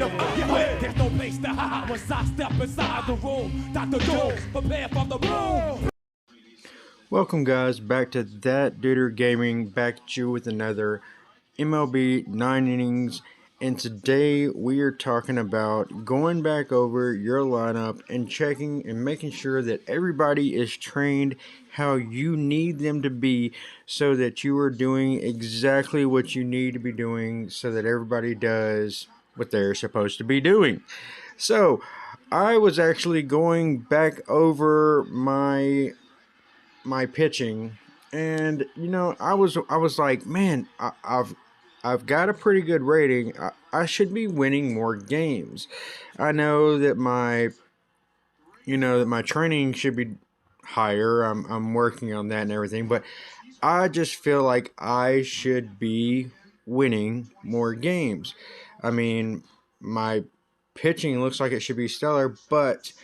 in the fucking way. There's no place to hide once I step inside the room. Dr. Jones, prepare for the moon. Welcome guys back to That Duder Gaming, back at you with another MLB 9 innings, and today we are talking about going back over your lineup and checking and making sure that everybody is trained how you need them to be so that you are doing exactly what you need to be doing so that everybody does what they're supposed to be doing. So I was actually going back over my pitching, and I was like, man, I've got a pretty good rating. I should be winning more games. I know that my training should be higher. I'm working on that and everything, but I just feel like I should be winning more games. I mean, my pitching looks like it should be stellar, but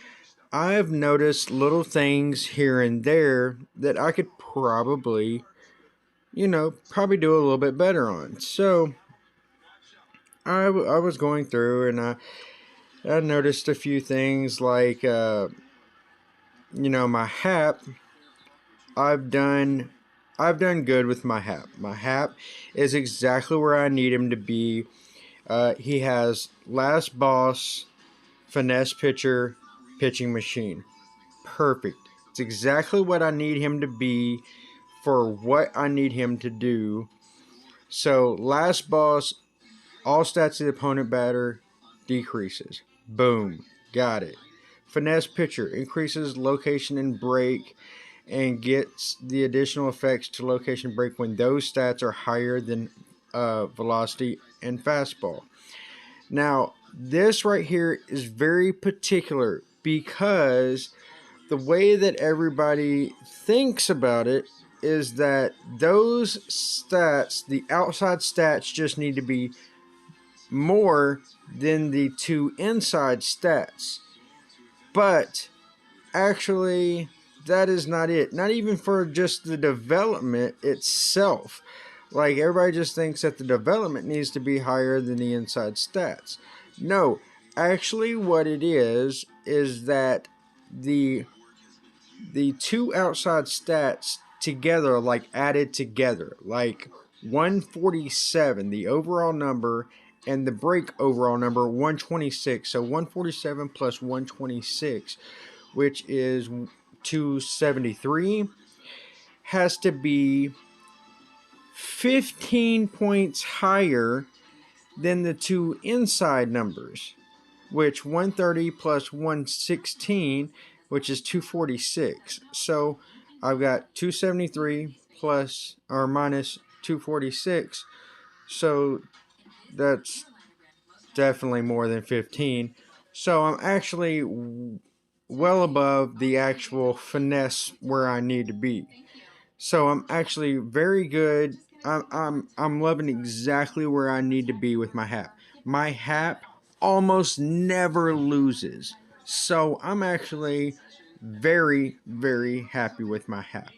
I've noticed little things here and there that I could probably do a little bit better on. So I was going through, and I noticed a few things like, my hap. I've done good with my hap. My hap is exactly where I need him to be. He has last boss, finesse pitcher, pitching machine. Perfect. It's exactly what I need him to be for what I need him to do. So last boss, all stats of the opponent batter decreases. Boom. Got it. Finesse pitcher increases location and break and gets the additional effects to location break when those stats are higher than velocity and fastball. Now, this right here is very particular because the way that everybody thinks about it is that those stats, the outside stats, just need to be more than the two inside stats. But actually, that is not it. Not even for just the development itself. Like, everybody just thinks that the development needs to be higher than the inside stats. No, actually what it is that the two outside stats together, like added together, like 147, the overall number, and the break overall number 126. So 147 plus 126, which is 273, has to be 15 points higher than the two inside numbers, which 130 plus 116, which is 246. So I've got 273 plus or minus 246. So that's definitely more than 15. So I'm actually well above the actual finesse where I need to be. So I'm actually very good. I'm loving exactly where I need to be with my hap. My hap almost never loses. So I'm actually very, very happy with my hap.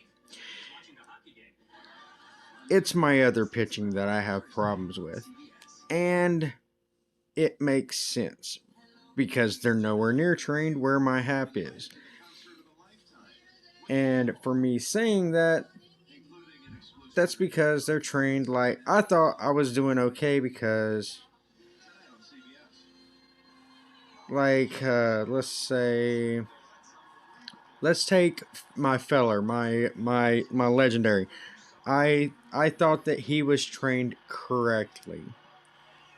It's my other pitching that I have problems with. And it makes sense because they're nowhere near trained where my hap is. And for me saying that, that's because they're trained like I thought I was doing okay because, like, let's take my feller, my legendary. I thought that he was trained correctly.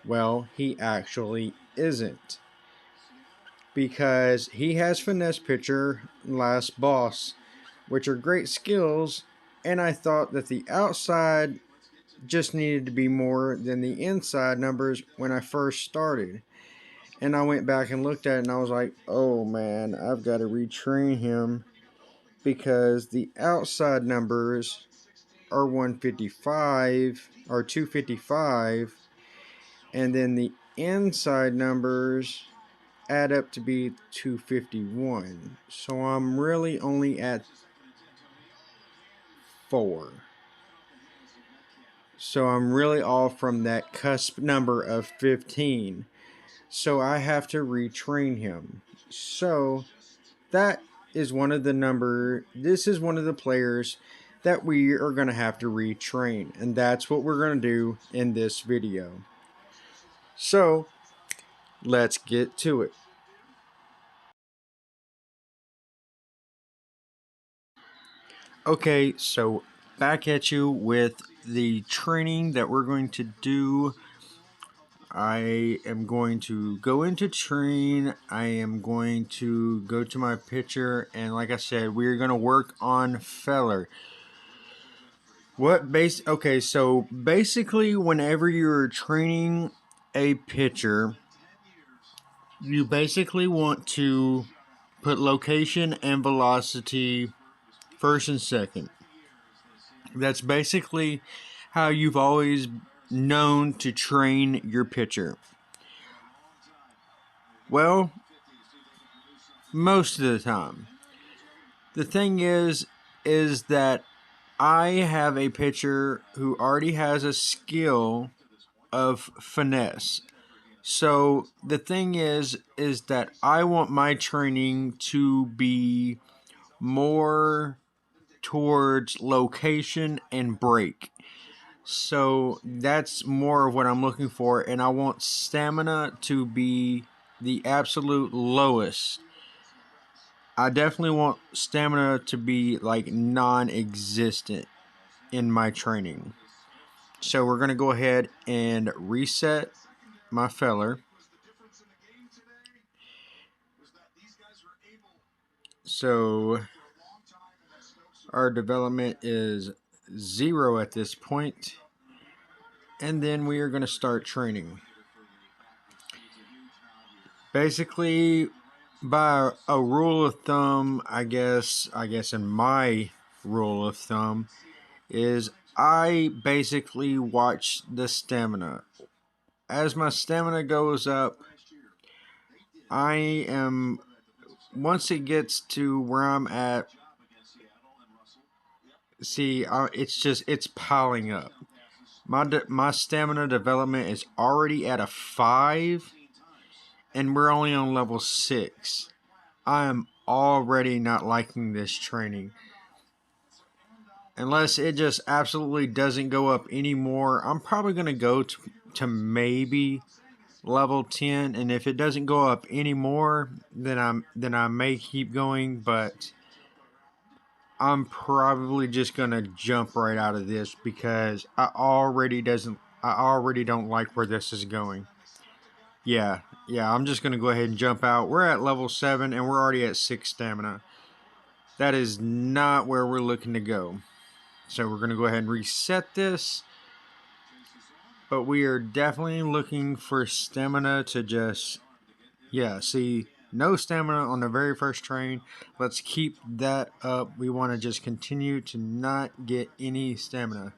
Well, he actually isn't, because he has finesse pitcher, last boss, which are great skills, and I thought that the outside just needed to be more than the inside numbers when I first started. And I went back and looked at it and I was like, oh man, I've got to retrain him because the outside numbers are 155 or 255, and then the inside numbers add up to be 251. So I'm really only at 4. So I'm really off from that cusp number of 15. So I have to retrain him. So that is one of the this is one of the players that we are going to have to retrain, and that's what we're going to do in this video. So let's get to it. Okay, so back at you with the training that we're going to do. I am going to go into train. I am going to go to my picture, and like I said, we're going to work on feller. Okay, so basically whenever you're training a pitcher, you basically want to put location and velocity first and second. That's basically how you've always known to train your pitcher. Well, most of the time. The thing is that I have a pitcher who already has a skill of finesse. So the thing is that I want my training to be more towards location and break. So that's more of what I'm looking for, and I want stamina to be the absolute lowest. I definitely want stamina to be like non-existent in my training. So we're going to go ahead and reset my feller. So our development is 0 at this point. And then we are going to start training. Basically, by a rule of thumb, I guess in my rule of thumb, is I basically watch the stamina. As my stamina goes up, I am, once it gets to where I'm at, see, it's piling up. My stamina development is already at a 5, and we're only on level 6. I am already not liking this training. Unless it just absolutely doesn't go up anymore, I'm probably going to go to maybe level 10, and if it doesn't go up anymore, then I may keep going, but I'm probably just going to jump right out of this because I already don't like where this is going. Yeah, I'm just going to go ahead and jump out. We're at level 7 and we're already at 6 stamina. That is not where we're looking to go. So we're going to go ahead and reset this. But we are definitely looking for stamina to just... Yeah, see, no stamina on the very first train. Let's keep that up. We want to just continue to not get any stamina.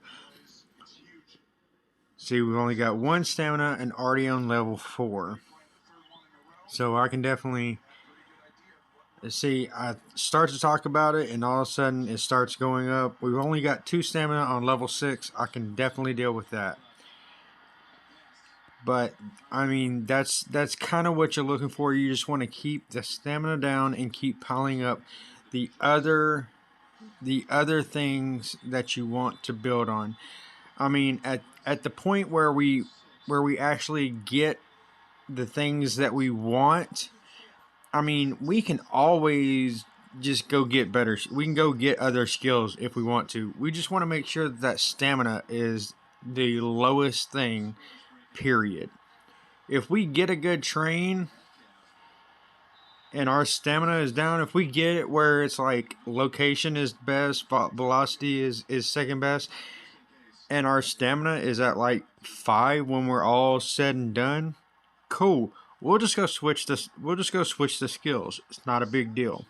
See, we've only got 1 stamina and already on level 4. So I can definitely... See, I start to talk about it, and all of a sudden it starts going up. We've only got 2 stamina on level 6. I can definitely deal with that. But I mean, that's kind of what you're looking for. You just want to keep the stamina down and keep piling up the other things that you want to build on. I mean, at the point where we actually get the things that we want, I mean, we can always just go get better. We can go get other skills if we want to. We just want to make sure that stamina is the lowest thing, period. If we get a good train and our stamina is down, if we get it where it's like location is best, velocity is second best, and our stamina is at like 5 when we're all said and done, cool. We'll just go switch this. We'll just go switch the skills. It's not a big deal.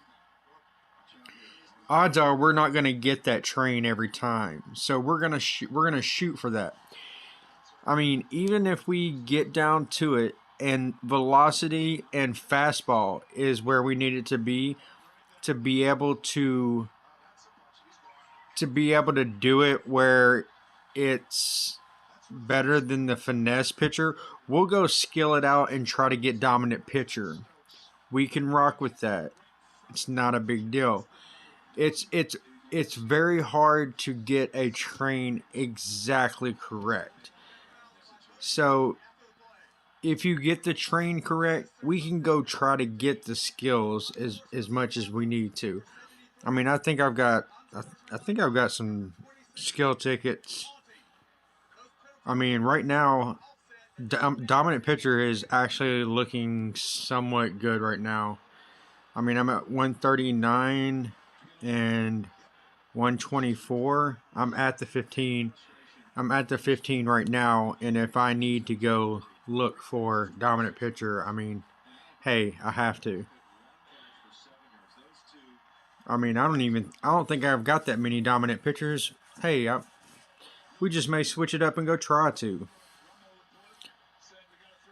Odds are we're not going to get that train every time, so we're gonna shoot for that. I mean, even if we get down to it and velocity and fastball is where we need it to be able to do it where it's better than the finesse pitcher, we'll go skill it out and try to get dominant pitcher. We can rock with that. It's not a big deal. It's very hard to get a train exactly correct. So if you get the train correct, we can go try to get the skills as much as we need to. I mean, I think I've got some skill tickets. I mean, right now, dominant pitcher is actually looking somewhat good right now. I mean, I'm at 139 and 124. I'm at the 15. I'm at the 15 right now, and if I need to go look for dominant pitcher, I mean, hey, I have to. I mean, I don't think I've got that many dominant pitchers. Hey, we just may switch it up and go try to.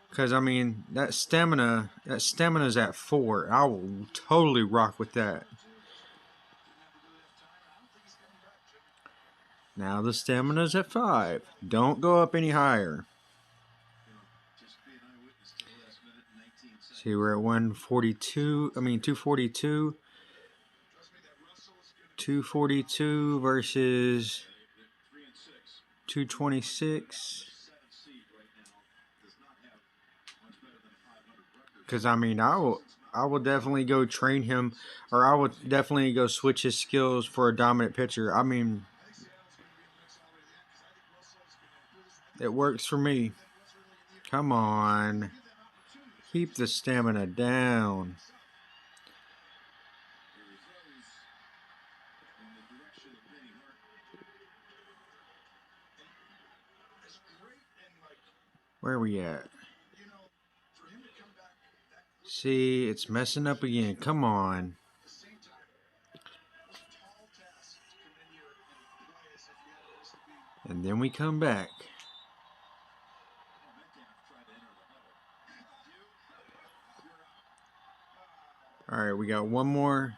Because, I mean, that stamina's at 4. I will totally rock with that. Now the stamina's at 5. Don't go up any higher. See, we're at 142. I mean, 242. 242 versus 226. Because, I mean, I will definitely go train him, or I would definitely go switch his skills for a dominant pitcher. I mean, it works for me. Come on. Keep the stamina down. Where are we at? See, it's messing up again. Come on. And then we come back. Alright, we got one more.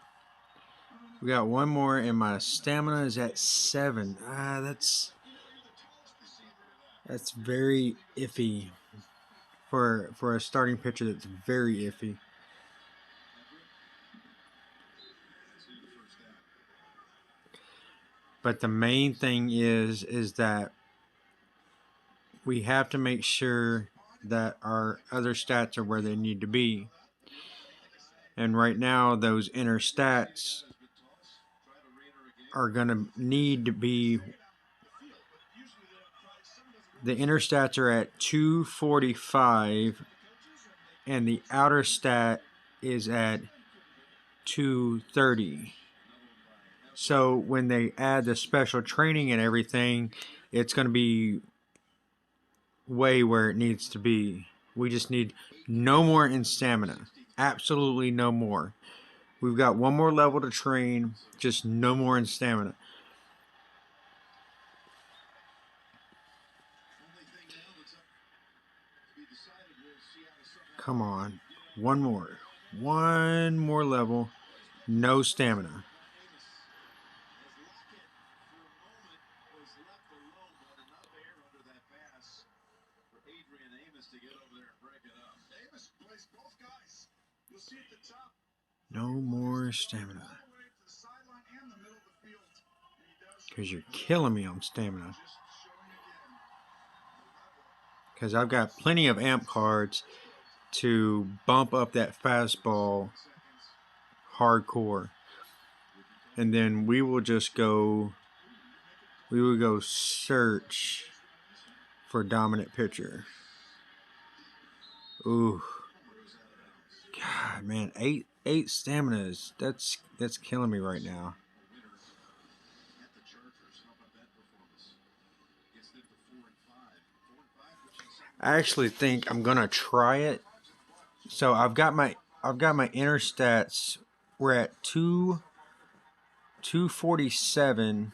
We got one more, and my stamina is at 7. That's very iffy for a starting pitcher. That's very iffy. But the main thing is that we have to make sure that our other stats are where they need to be. And right now, those inner stats are going to need to be. The inner stats are at 245, and the outer stat is at 230. So when they add the special training and everything, it's going to be way where it needs to be. We just need no more in stamina. Absolutely no more. We've got one more level to train, just no more in stamina. Come on. One more. One more level. No stamina. No more stamina. Because you're killing me on stamina. Because I've got plenty of amp cards to bump up that fastball hardcore. And then we will just go, we will go search for dominant pitcher. Ooh. God, man, eight staminas. That's killing me right now. I actually think I'm gonna try it. So I've got my inner stats. We're at 247,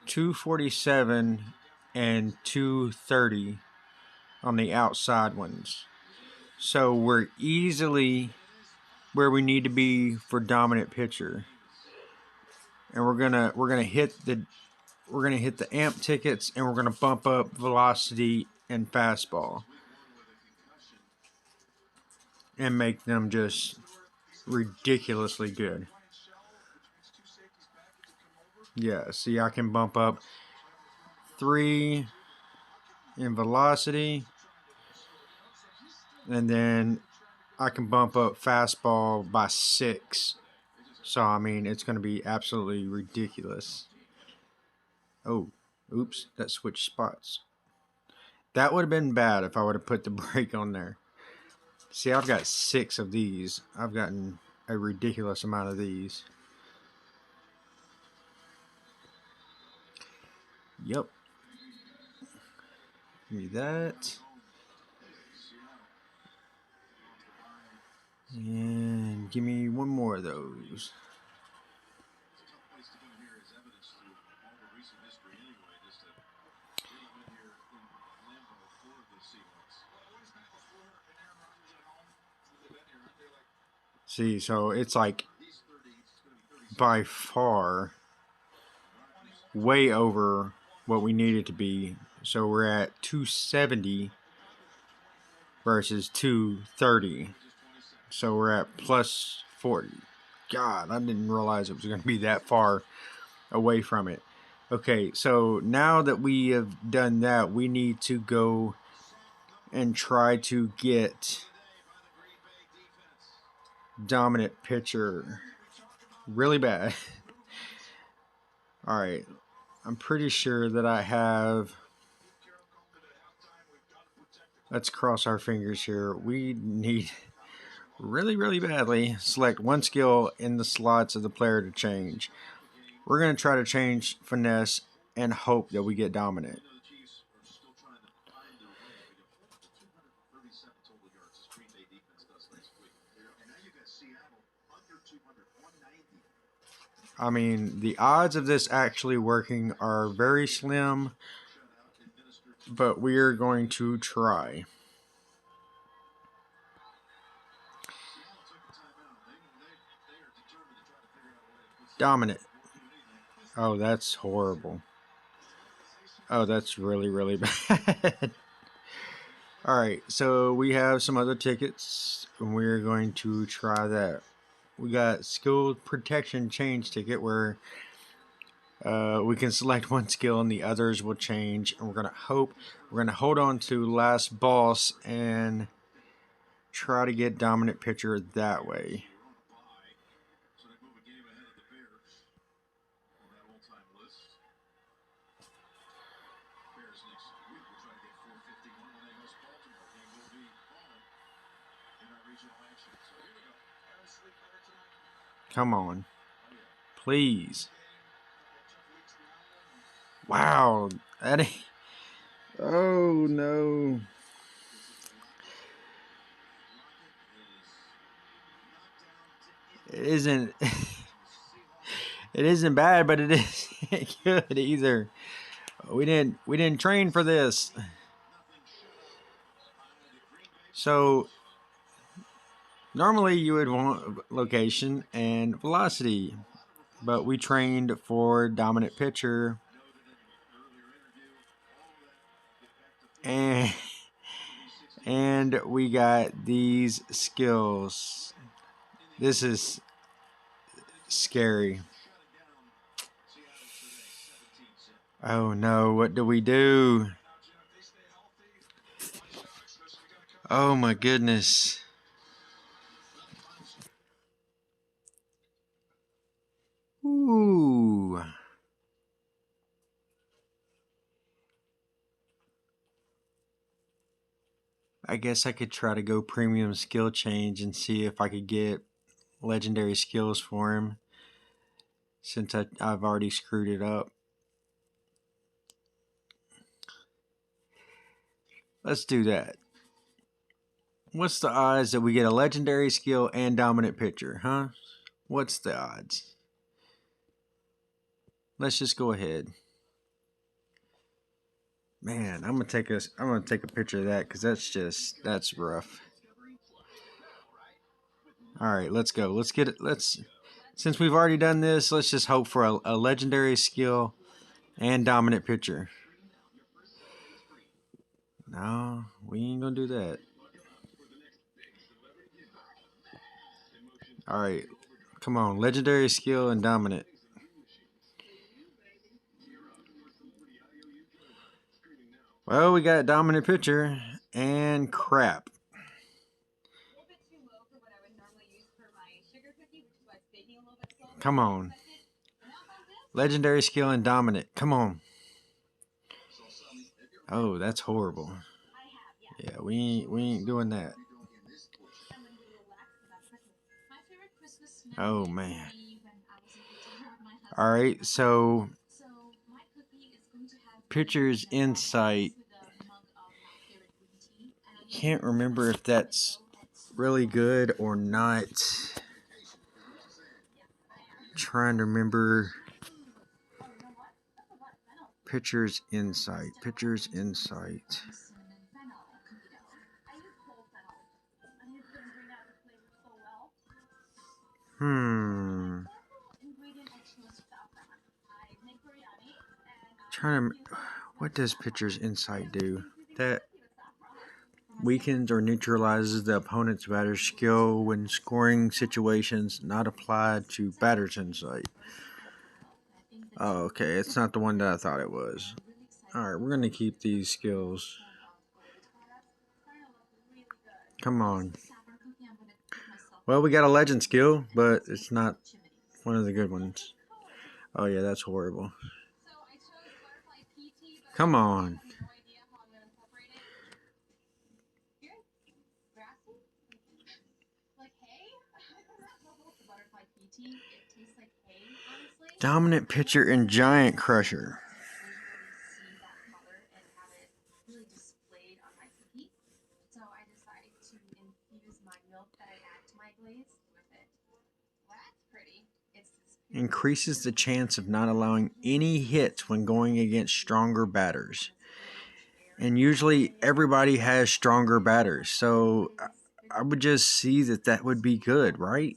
247, and 230 on the outside ones. So we're easily where we need to be for dominant pitcher. And we're gonna hit the amp tickets, and we're gonna bump up velocity and fastball and make them just ridiculously good. Yeah, see, I can bump up 3 in velocity, and then I can bump up fastball by 6. So, I mean, it's going to be absolutely ridiculous. Oh, oops, that switched spots. That would have been bad if I would have put the brake on there. See, I've got 6 of these. I've gotten a ridiculous amount of these. Yep. Give me that. And give me one more of those. See, so it's like by far way over what we need it to be. So we're at 270 versus 230. So we're at plus 40. God, I didn't realize it was going to be that far away from it. Okay, so now that we have done that, we need to go and try to get dominant pitcher really bad. All right, I'm pretty sure that I have. Let's cross our fingers here. We need really, really badly select one skill in the slots of the player to change. We're going to try to change finesse and hope that we get dominant. I mean, the odds of this actually working are very slim, but we're going to try. Dominant. Oh, that's horrible. Oh, that's really, really bad. Alright, so we have some other tickets, and we're going to try that. We got skill protection change ticket where we can select one skill and the others will change, and we're going to hold on to last boss and try to get dominant pitcher that way. Come on. Please. Wow. Oh, no. It isn't... It isn't bad, but it isn't good either. We didn't train for this. So normally you would want location and velocity, but we trained for dominant pitcher, and we got these skills. This is scary. Oh no, what do we do? Oh my goodness. Ooh. I guess I could try to go premium skill change and see if I could get legendary skills for him, since I've already screwed it up. Let's do that. What's the odds that we get a legendary skill and dominant pitcher, huh? What's the odds? Let's just go ahead. Man, I'm gonna take a picture of that because that's rough. All right, let's go. Let's get it. Since we've already done this, let's just hope for a legendary skill and dominant pitcher. No, we ain't gonna do that. Alright. Come on. Legendary skill and dominant. Well, we got dominant pitcher and crap. Come on. Legendary skill and dominant. Come on. Oh, that's horrible. Yeah, we ain't doing that. Oh man. Alright, so pitcher's insight. Can't remember if that's really good or not. Trying to remember. Pitcher's insight. Pitcher's insight. Trying to. What does pitcher's insight do? That weakens or neutralizes the opponent's batter's skill when scoring situations, not applied to batter's insight. Oh, okay. It's not the one that I thought it was. Alright, we're going to keep these skills. Come on. Well, we got a legend skill, but it's not one of the good ones. Oh, yeah, that's horrible. Come on. Dominant pitcher and giant crusher. Increases the chance of not allowing any hits when going against stronger batters. And usually everybody has stronger batters, so I would just see that would be good, right?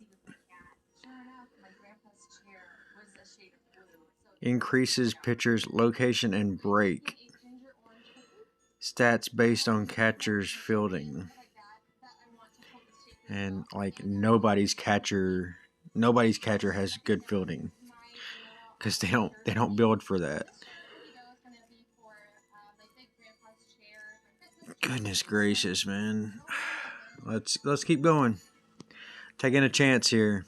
Increases pitcher's location and break. Stats based on catcher's fielding. And like nobody's catcher has good fielding, because they don't build for that. Goodness gracious, man. Let's keep going. Taking a chance here.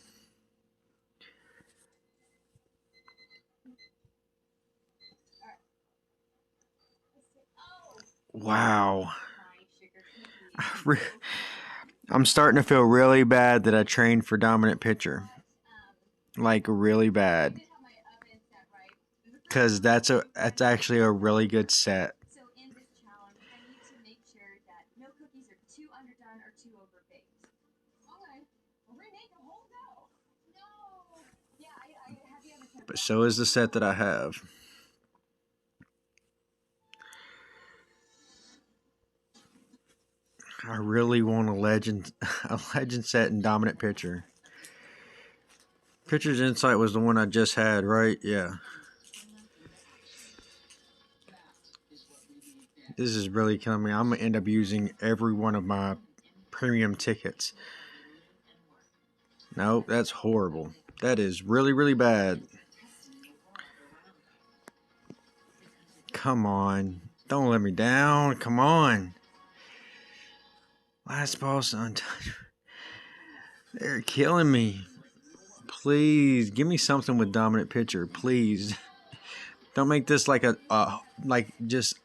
Wow. I'm starting to feel really bad that I trained for dominant pitcher. Like really bad. Because that's actually a really good set. But so is the set that I have. I really want a legend set and dominant pitcher. Pitcher's insight was the one I just had, right? Yeah. This is really killing me. I'm gonna end up using every one of my premium tickets. Nope, that's horrible. That is really, really bad. Come on. Don't let me down. Come on. Last boss untouched. They're killing me. Please, give me something with dominant pitcher. Please. Don't make this like just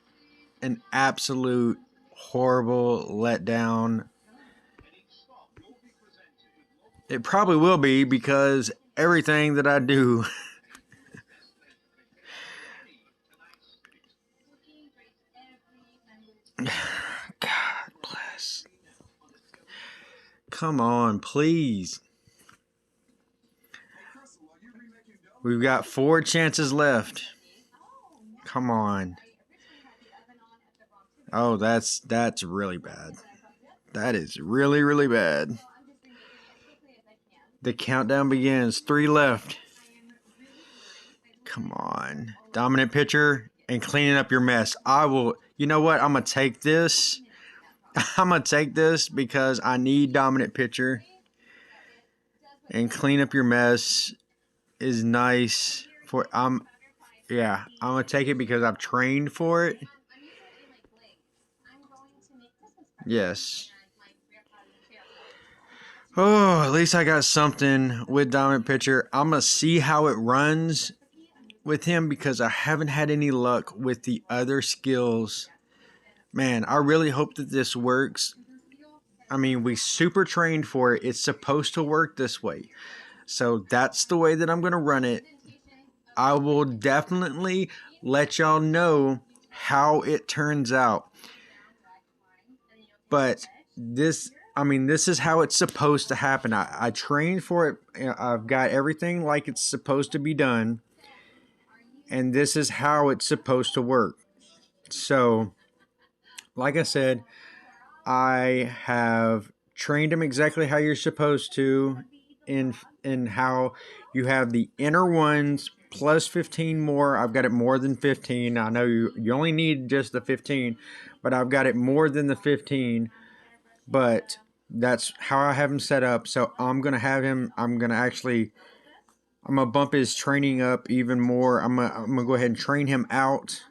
an absolute horrible letdown. It probably will be, because everything that I do God bless. Come on, please. We've got 4 chances left. Come on. Oh, that's really bad. That is really, really bad. The countdown begins. 3 left. Come on. Dominant pitcher and cleaning up your mess. I will You know what? I'm going to take this. I'm going to take this because I need dominant pitcher. And clean up your mess is nice for yeah, I'm going to take it because I've trained for it. Yes. Oh, at least I got something with dominant pitcher. I'm going to see how it runs with him because I haven't had any luck with the other skills. Man, I really hope that this works. I mean, we super trained for it. It's supposed to work this way. So that's the way that I'm going to run it. I will definitely let y'all know how it turns out. But this is how it's supposed to happen. I trained for it. I've got everything like it's supposed to be done. And this is how it's supposed to work. So, like I said, I have trained him exactly how you're supposed to in how you have the inner ones plus 15 more. I've got it more than 15. I know you only need just the 15, but I've got it more than the 15. But that's how I have him set up. So I'm going to bump his training up even more. I'm going to go ahead and train him out.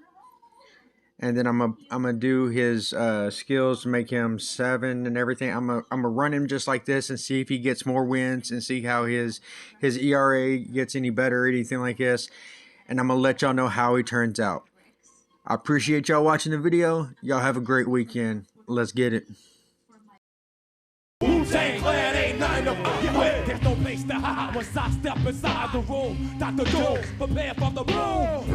And then I'm gonna do his skills to make him 7 and everything. I'm gonna run him just like this and see if he gets more wins and see how his ERA gets any better or anything like this. And I'm gonna let y'all know how he turns out. I appreciate y'all watching the video. Y'all have a great weekend. Let's get it. Wu-Tang Clan ain't nothing to fuck with. There's no place to hide once I step inside the room. Dr. Doom, prepare for the boom.